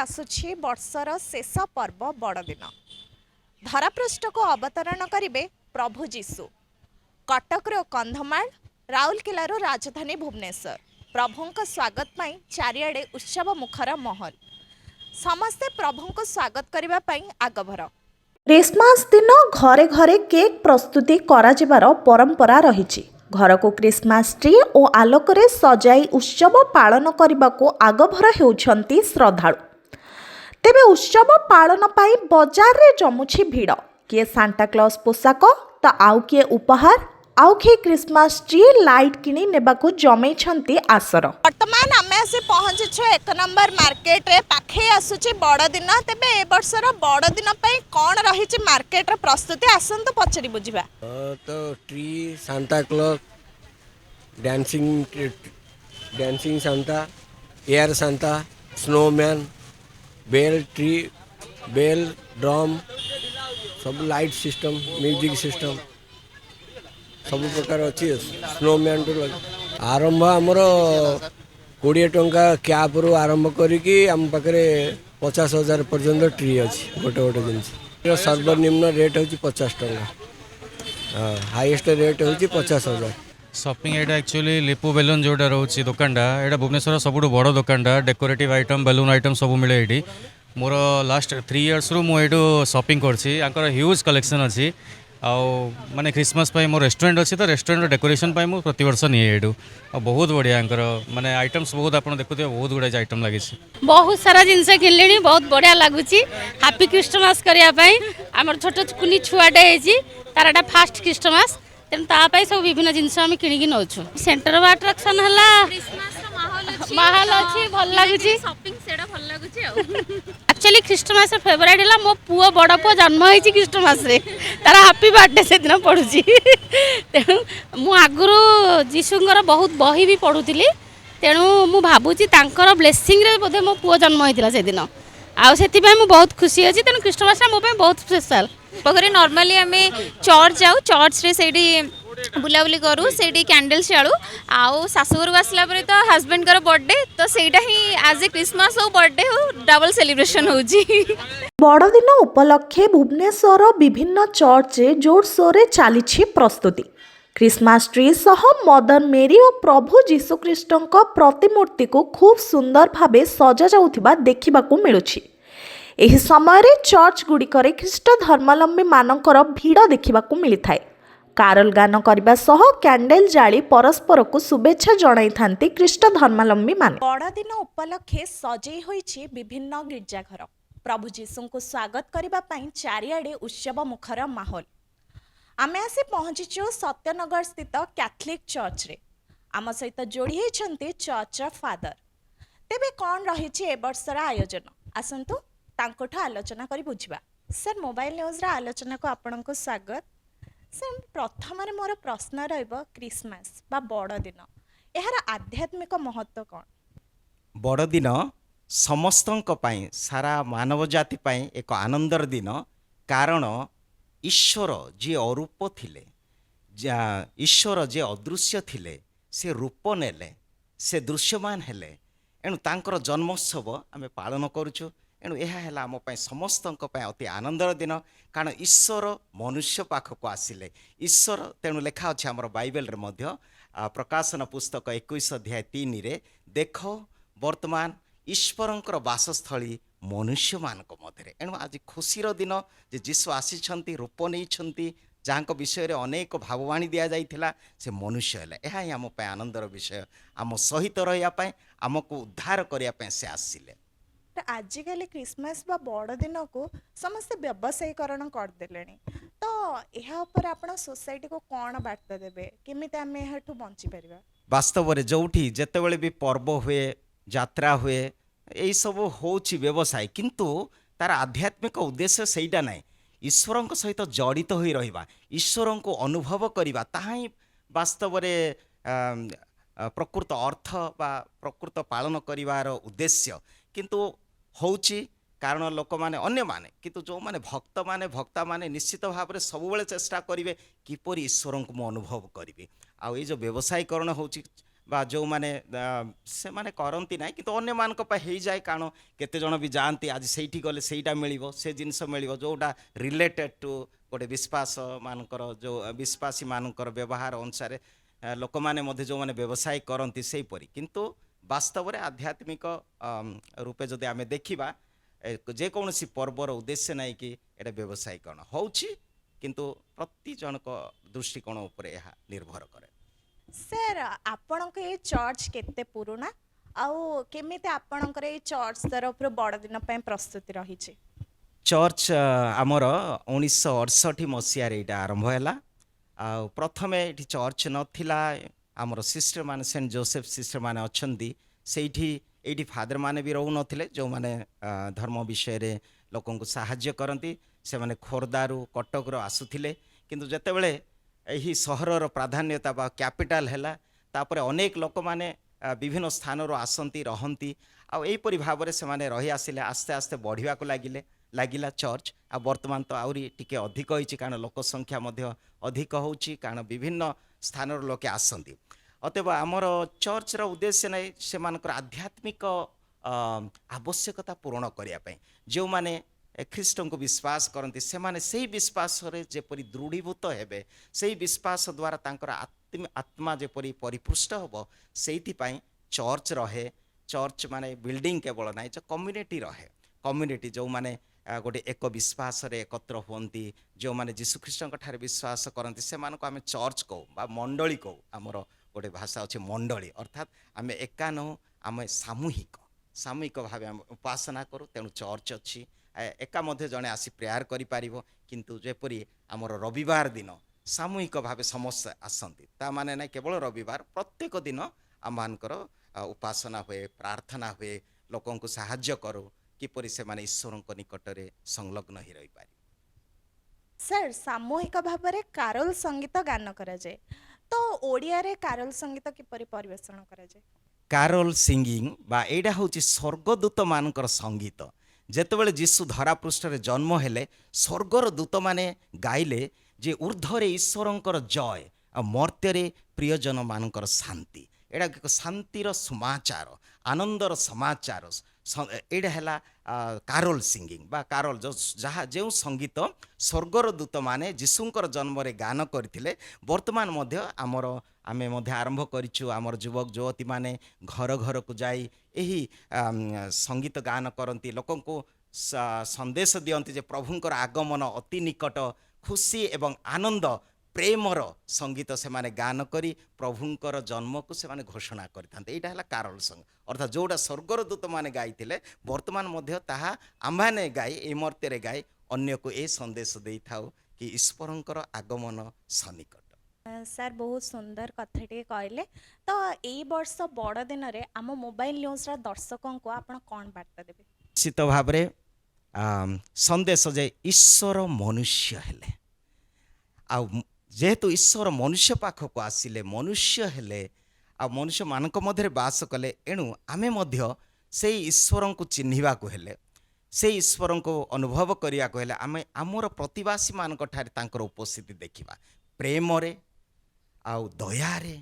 आसुछि वर्षर शेष पर्व बड़दिन। धरापृष्ठ को अवतरण करिवे प्रभु जीशु। कटक कंधमाल राउरकेलार राजधानी भुवनेश्वर प्रभुंक स्वागत पाई चारिआडे उत्सव मुखर महल। समस्ते प्रभुंक स्वागत करिबा पाई आगभर। क्रिसमस दिन घरे घरे केक प्रस्तुति कराजिबार परंपरा रहिछि। घर को क्रिसमस ट्री और आलोकरे सजाई उत्सव पालन करने को आगभर होउछंती श्रद्धालु। तेबे उत्सव पालन पाई बाजार रे जमुछि भिड़। किए सांता क्लॉज पोशाक तो आउ किए उपहार आउ किए क्रिसमस ट्री लाइट किनी नेबाकू जमैछंती आसर। वर्तमान आमे आसी पहुंचिछु 1 नंबर मार्केट रे। पाखे आसुछि बड़ दिन। तेबे ए वर्षर बड़ दिन पई कोन रहिछि मार्केट रे प्रस्तुति आसन तो पचरी बुझिबा। तो tree Santa Claus dancing Santa air Santa snowman bell tree bell drum सब लाइट सिस्टम म्यूजिक सिस्टम सब प्रकार अच्छी स्नोमैन तो आरंभ आमर 20 टंका कैप रु आरंभ करिकी आम पाखे 50,000 पर्यंत ट्री अच्छी गोटे गोटे जिन सर्वनिम्न रेट हूँ 50 टंका हाईएस्ट रेट हूँ 50,000। शॉपिंग एटा एक्चुअली लिपो बेलून जोटा रोची दुकानटा एटा भुवनेश्वर सबुठ बड़ दुकानटा डेकोरेटिव आइटम बेलून आइटम सब मिले ये मोर लास्ट 3 इयर्स रु मुझे शॉपिंग करछि। ह्यूज कलेक्शन अच्छी आउ माने क्रिसमस पाई मोर रेस्टोरेंट अच्छी तो रेस्टोरेंट डेकोरेशन पाई मुझे प्रति वर्ष निए एडू बहुत बढ़िया माने आइटम्स बहुत आप देखुए बहुत गुड़ाई आइटम लगी बहुत सारा जिनस किनले बहुत बढ़िया लगुच। हापी क्रिसमस करने आम छोट कुनी छुआटे तार फास्ट क्रिसमस तेणु तापाई सब विभिन्न जिनस आम किणिकी नौ सेंटर ऑफ अट्रैक्शन माहौल अच्छी भल लगुच। एक्चुअली क्रिसमस फेवरेट है मो पुओ बड़ पुओ जन्म होती क्रिसमस रे तार हापी बर्थडे से दिन पढ़ुची तेणु मु आगुरु जीशुंकर बहुत बही भी पढ़ुली तेणु मु भावुची तांकर ब्लेसिंग रे बोधे मो पुओ जन्म होता से दिन आउ से बहुत खुशी अच्छी तेणु क्रिसमस मो बहुत स्पेशल। पकरे नॉर्मली आम चर्च जाऊ चर्च रे सेठी बुलाबुली करूँ से कैंडल शालू आउ शाशुघर को आसला तो हजबैंड कर बर्थडे तो सेटा ही आज ए क्रिसमस हो बर्थडे हो डबल सेलिब्रेशन होजी। बड़दिन उपलक्षे भुवनेश्वर विभिन्न चर्च जोर सोरे चली प्रस्तुति। क्रिसमस ट्री सह मदर मेरी और प्रभु जीशुख्रीष्ट प्रतिमूर्ति को खूब सुंदर भावे सजा जाउथिबा देखिबाकू मिलुछि। एही समय चर्च गुड़िकरे ख्रीष्ट धर्मावलंबी मानकर भिड़ देखिबाकू मिलिथाय। कारोल गान करबा सह कैंडल जाली परस्पर को शुभेच्छा जणाई थांती ख्रीष्ट धर्मावलंबी माने। बड़दिन उपलक्षे सजई होईछि विभिन्न गिरजाघर। प्रभु जीशु को स्वागत करबा पई चारिआडे उत्सव मुखर माहौल। आमे आसी पहुंचिछु सत्यनगर स्थित कैथलिक चर्च रे। आम सहित जोड़ी होइछंती चर्च फादर। तेबे कौन रहिछि ए वर्षर आयोजन आसंतु तांकोठा आलोचना करी बुझिबा। सर मोबाइल न्यूज रा आलोचना को आपनको स्वागत। सर प्रथम रे मोर प्रश्न रहइबो क्रिसमस बा बड़ दिन एहार आध्यात्मिक महत्व कौन? बड़ दिन समस्तंक पाई सारा मानव जाति पाई एक आनंदर दिन कारण ईश्वर जे अरूप थिले ईश्वर जे अदृश्य थिले से रूप नेले से दृश्यमान हेले एणु तांकर जन्मोत्सव आमे पालन करूछु। एणु यह है आम समस्तंक अति आनंदर दिन कारण ईश्वर मनुष्य पाखक आसिले ईश्वर तेणु लेखा अच्छे आम बाइबल रे मध्य प्रकाशन पुस्तक 21 अध्याय 3 रे देख वर्तमान ईश्वरंकर वासस्थली मनुष्य मानक मध्य। एणु आज खुशीर दिन जे जीशु आसी रूप नहीं जहाँ विषय रे अनेक भाववाणी दि जाइथिला से मनुष्य है यह ही आम आनंदर विषय आम सहित रहा आमको उद्धार करने से आसिले। आजिकल क्रिसमस बा बड़ दिन को समस्त व्यवसायीकरण करदे तो यह ऊपर आपण सोसाइटी को कौन बार्ता देबे केमिते आमे एहाठू बंची परिबा? वास्तव में जोठी जेतेबेले भी पर्व हुए यात्रा हुए यही सब होची व्यवसाय किंतु तार आध्यात्मिक उद्देश्य सेटा नाई ईश्वर सहित जड़ित हो रहा ईश्वर को अनुभव करवा ताहा ही वास्तव में प्रकृत अर्थ बा प्रकृत पालन करिवार उद्देश्य किंतु होची कारण लोक माने अन्य माने किंतु जो माने भक्ता माने निश्चित भाव में सब चेष्टा करेंगे किपर ईश्वर को मु अनुभव करी आउ ये जो व्यवसायीकरण होची বা ଯେଉଁମାନେ ସେମାନେ କରନ୍ତି ନାହିଁ କିନ୍ତୁ ଅନ୍ୟମାନଙ୍କ ପାଇଁ ହେଇଯାଏ କାରଣ କେତେ ଜଣ ବି ଯାଆନ୍ତି ଆଜି ସେଇଠି ଗଲେ ସେଇଟା ମିଳିବ ସେ ଜିନିଷ ମିଳିବ ଯେଉଁଟା ରିଲେଟେଡ୍ ଟୁ ଗୋଟେ ବିଶ୍ୱାସ ମାନଙ୍କର ଯେଉଁ ବିଶ୍ୱାସୀ ମାନଙ୍କର ବ୍ୟବହାର ଅନୁସାରେ ଲୋକମାନେ ମଧ୍ୟ ଯେଉଁମାନେ ବ୍ୟବସାୟ କରନ୍ତି ସେଇପରି କିନ୍ତୁ ବାସ୍ତବରେ ଆଧ୍ୟାତ୍ମିକ ରୂପେ ଯଦି ଆମେ ଦେଖିବା ଯେକୌଣସି ପର୍ବର ଉଦ୍ଦେଶ୍ୟ ନାହିଁ କି ଏଇଟା ବ୍ୟବସାୟୀକରଣ ହେଉଛି କିନ୍ତୁ ପ୍ରତି ଜଣଙ୍କ ଦୃଷ୍ଟିକୋଣ ଉପରେ ଏହା ନିର୍ଭର କରେ। ସାର୍ ଆପଣଙ୍କ ଏ ଚର୍ଚ୍ଚ କେତେ ପୁରୁଣା ଆଉ କେମିତି ଆପଣଙ୍କର ଏ ଚର୍ଚ୍ଚ ତରଫରୁ ବଡ଼ଦିନ ପାଇଁ ପ୍ରସ୍ତୁତି ରହିଛି? ଚର୍ଚ୍ଚ ଆମର 1968 ମସିହାରେ ଏଇଟା ଆରମ୍ଭ ହେଲା। ଆଉ ପ୍ରଥମେ ଏଠି ଚର୍ଚ୍ଚ ନଥିଲା ଆମର ସିଷ୍ଟର ମାନେ ସେଣ୍ଟ ଜୋସେଫ ସିଷ୍ଟର ମାନେ ଅଛନ୍ତି ସେଇଠି ଏଇଠି ଫାଦର ମାନେ ବି ରହୁନଥିଲେ ଯେଉଁମାନେ ଧର୍ମ ବିଷୟରେ ଲୋକଙ୍କୁ ସାହାଯ୍ୟ କରନ୍ତି ସେମାନେ ଖୋର୍ଦ୍ଧାରୁ କଟକରୁ ଆସୁଥିଲେ କିନ୍ତୁ ଯେତେବେଳେ ଏହି ସହରର ପ୍ରାଧାନ୍ୟତା ବା କ୍ୟାପିଟାଲ ହେଲା ତାପରେ ଅନେକ ଲୋକମାନେ ବିଭିନ୍ନ ସ୍ଥାନରୁ ଆସନ୍ତି ରହନ୍ତି ଆଉ ଏହିପରି ଭାବରେ ସେମାନେ ରହି ଆସିଲେ ଆସ୍ତେ ଆସ୍ତେ ବଢ଼ିବାକୁ ଲାଗିଲା ଚର୍ଚ୍ଚ ଆଉ ବର୍ତ୍ତମାନ ତ ଆହୁରି ଟିକେ ଅଧିକ ହୋଇଛି କାରଣ ଲୋକ ସଂଖ୍ୟା ମଧ୍ୟ ଅଧିକ ହେଉଛି କାରଣ ବିଭିନ୍ନ ସ୍ଥାନରୁ ଲୋକେ ଆସନ୍ତି ଅତଏବ ଆମର ଚର୍ଚ୍ଚର ଉଦ୍ଦେଶ୍ୟ ନାହିଁ ସେମାନଙ୍କର ଆଧ୍ୟାତ୍ମିକ ଆବଶ୍ୟକତା ପୂରଣ କରିବା ପାଇଁ ଯେଉଁମାନେ ଖ୍ରୀଷ୍ଟଙ୍କୁ ବିଶ୍ୱାସ କରନ୍ତି ସେମାନେ ସେହି ବିଶ୍ୱାସରେ ଯେପରି ଦୃଢ଼ୀଭୂତ ହେବେ ସେହି ବିଶ୍ୱାସ ଦ୍ୱାରା ତାଙ୍କର ଆତ୍ମା ଯେପରି ପରିପୃଷ୍ଟ ହେବ ସେଇଥିପାଇଁ ଚର୍ଚ୍ଚ ରହେ। ଚର୍ଚ୍ଚ ମାନେ ବିଲ୍ଡିଂ କେବଳ ନାହିଁ ଯେ କମ୍ୟୁନିଟି ରହେ କମ୍ୟୁନିଟି ଯେଉଁମାନେ ଗୋଟେ ଏକ ବିଶ୍ୱାସରେ ଏକତ୍ର ହୁଅନ୍ତି ଯେଉଁମାନେ ଯୀଶୁଖ୍ରୀଷ୍ଟଙ୍କ ଠାରେ ବିଶ୍ୱାସ କରନ୍ତି ସେମାନଙ୍କୁ ଆମେ ଚର୍ଚ୍ଚ କହୁ ବା ମଣ୍ଡଳୀ କହୁ ଆମର ଗୋଟେ ଭାଷା ଅଛି ମଣ୍ଡଳୀ ଅର୍ଥାତ୍ ଆମେ ଏକା ନୁହଁ ଆମେ ସାମୂହିକ ଭାବେ ଆମେ ଉପାସନା କରୁ ତେଣୁ ଚର୍ଚ୍ଚ ଅଛି ଏକା ମଧ୍ୟ ଜଣେ ଆସି ପ୍ରେୟାର କରିପାରିବ କିନ୍ତୁ ଯେପରି ଆମର ରବିବାର ଦିନ ସାମୂହିକ ଭାବେ ସମସ୍ତେ ଆସନ୍ତି ତା ମାନେ ନାହିଁ କେବଳ ରବିବାର ପ୍ରତ୍ୟେକ ଦିନ ଆମମାନଙ୍କର ଉପାସନା ହୁଏ ପ୍ରାର୍ଥନା ହୁଏ ଲୋକଙ୍କୁ ସାହାଯ୍ୟ କରୁ କିପରି ସେମାନେ ଈଶ୍ୱରଙ୍କ ନିକଟରେ ସଂଲଗ୍ନ ହୋଇ ରହିପାରିବେ। ସାର୍ ସାମୂହିକ ଭାବରେ କାରୋଲ ସଙ୍ଗୀତ ଗାନ କରାଯାଏ ତ ଓଡ଼ିଆରେ କାରୋଲ ସଙ୍ଗୀତ କିପରି ପରିବେଷଣ କରାଯାଏ? କାରୋଲ ସିଙ୍ଗିଂ ବା ଏଇଟା ହେଉଛି ସ୍ୱର୍ଗଦୂତମାନଙ୍କର ସଙ୍ଗୀତ। ଯେତେବେଳେ ଯୀଶୁ ଧରାପୃଷ୍ଠରେ ଜନ୍ମ ହେଲେ ସ୍ୱର୍ଗର ଦୂତମାନେ ଗାଇଲେ ଯେ ଉର୍ଦ୍ଧ୍ୱରେ ଈଶ୍ୱରଙ୍କର ଜୟ ଆଉ ମର୍ତ୍ତ୍ୟରେ ପ୍ରିୟଜନମାନଙ୍କର ଶାନ୍ତି। ଏଇଟା ଏକ ଶାନ୍ତିର ସମାଚାର ଆନନ୍ଦର ସମାଚାର ଏଇଟା ହେଲା କାରୋଲ ସିଙ୍ଗିଂ ବା କାରୋଲ ଯେଉଁ ସଙ୍ଗୀତ ସ୍ୱର୍ଗର ଦୂତମାନେ ଯୀଶୁଙ୍କର ଜନ୍ମରେ ଗାନ କରିଥିଲେ ବର୍ତ୍ତମାନ ମଧ୍ୟ ଆମେ ମଧ୍ୟ ଆରମ୍ଭ କରିଛୁ ଆମର ଯୁବକ ଯୁବତୀମାନେ ଘର ଘରକୁ ଯାଇ ଏହି ସଙ୍ଗୀତ ଗାନ କରନ୍ତି ଲୋକଙ୍କୁ ସନ୍ଦେଶ ଦିଅନ୍ତି ଯେ ପ୍ରଭୁଙ୍କର ଆଗମନ ଅତି ନିକଟ ଖୁସି ଏବଂ ଆନନ୍ଦ ପ୍ରେମର ସଙ୍ଗୀତ ସେମାନେ ଗାନ କରି ପ୍ରଭୁଙ୍କର ଜନ୍ମକୁ ସେମାନେ ଘୋଷଣା କରିଥାନ୍ତି। ଏଇଟା ହେଲା କାରୋଲ ସଙ୍ଗ ଅର୍ଥାତ୍ ଯେଉଁଟା ସ୍ୱର୍ଗର ଦୂତମାନେ ଗାଇଥିଲେ ବର୍ତ୍ତମାନ ମଧ୍ୟ ତାହା ଆମ୍ଭେମାନେ ଗାଇ ଏହି ମର୍ତ୍ତ୍ୟରେ ଗାଇ ଅନ୍ୟକୁ ଏ ସନ୍ଦେଶ ଦେଇଥାଉ କି ଈଶ୍ୱରଙ୍କର ଆଗମନ ସନ୍ନିକଟ। ସାର୍ ବହୁତ ସୁନ୍ଦର କଥାଟିଏ କହିଲେ ତ ଏଇ ବର୍ଷ ବଡ଼ ଦିନରେ ଆମ ମୋବାଇଲ ନ୍ୟୁଜ୍ର ଦର୍ଶକଙ୍କୁ ଆପଣ କ'ଣ ବାର୍ତ୍ତା ଦେବେ? ନିଶ୍ଚିତ ଭାବରେ ସନ୍ଦେଶ ଯେ ଈଶ୍ୱର ମନୁଷ୍ୟ ହେଲେ ଆଉ ଯେହେତୁ ଈଶ୍ୱର ମନୁଷ୍ୟ ପାଖକୁ ଆସିଲେ ମନୁଷ୍ୟ ହେଲେ ଆଉ ମନୁଷ୍ୟମାନଙ୍କ ମଧ୍ୟରେ ବାସ କଲେ ଏଣୁ ଆମେ ମଧ୍ୟ ସେଇ ଈଶ୍ୱରଙ୍କୁ ଚିହ୍ନିବାକୁ ହେଲେ ସେଇ ଈଶ୍ୱରଙ୍କୁ ଅନୁଭବ କରିବାକୁ ହେଲେ ଆମେ ଆମର ପ୍ରତିବାସୀମାନଙ୍କ ଠାରେ ତାଙ୍କର ଉପସ୍ଥିତି ଦେଖିବା ପ୍ରେମରେ ଆଉ ଦୟାରେ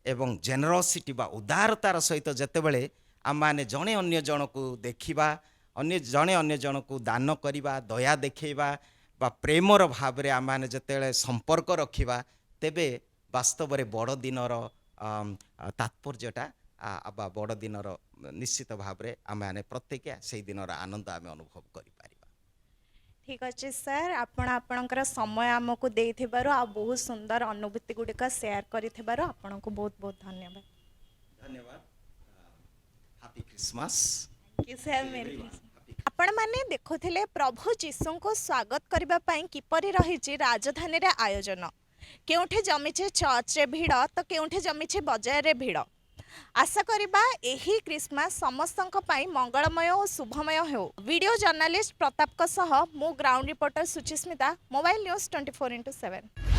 ଏବଂ ଜେନେରସିଟି ବା ଉଦାରତାର ସହିତ ଯେତେବେଳେ ଆମମାନେ ଜଣେ ଅନ୍ୟ ଜଣକୁ ଦେଖିବା ଜଣେ ଅନ୍ୟ ଜଣକୁ ଦାନ କରିବା ଦୟା ଦେଖେଇବା ବା ପ୍ରେମର ଭାବରେ ଆମମାନେ ଯେତେବେଳେ ସମ୍ପର୍କ ରଖିବା ତେବେ ବାସ୍ତବରେ ବଡ଼ଦିନର ତାତ୍ପର୍ଯ୍ୟଟା ବା ବଡ଼ଦିନର ନିଶ୍ଚିତ ଭାବରେ ଆମେମାନେ ପ୍ରତ୍ୟେକ ସେଇ ଦିନର ଆନନ୍ଦ ଆମେ ଅନୁଭବ କରିପାରିବା। ଠିକ୍ ଅଛି ସାର୍ ଆପଣ ଆପଣଙ୍କର ସମୟ ଆମକୁ ଦେଇଥିବାରୁ ଆଉ ବହୁତ ସୁନ୍ଦର ଅନୁଭୂତି ଗୁଡ଼ିକ ସେୟାର କରିଥିବାରୁ ଆପଣଙ୍କୁ ବହୁତ ବହୁତ ଧନ୍ୟବାଦ। ଧନ୍ୟବାଦ। Happy Christmas. ଆପଣମାନେ ଦେଖୁଥିଲେ ପ୍ରଭୁ ଯୀଶୁଙ୍କୁ ସ୍ୱାଗତ କରିବା ପାଇଁ କିପରି ରହିଛି ରାଜଧାନୀରେ ଆୟୋଜନ କେଉଁଠି ଜମିଛି ଚର୍ଚ୍ଚରେ ଭିଡ଼ ତ କେଉଁଠି ଜମିଛି ବଜାରରେ ଭିଡ଼। ଆଶା କରିବା ଏହି କ୍ରିସମାସ ସମସ୍ତଙ୍କ ପାଇଁ ମଙ୍ଗଳମୟ ଓ ଶୁଭମୟ ହେଉ। ଭିଡ଼ିଓ ଜର୍ଣ୍ଣାଲିଷ୍ଟ ପ୍ରତାପଙ୍କ ସହ ମୁଁ ground reporter Suchismita mobile news 24x7।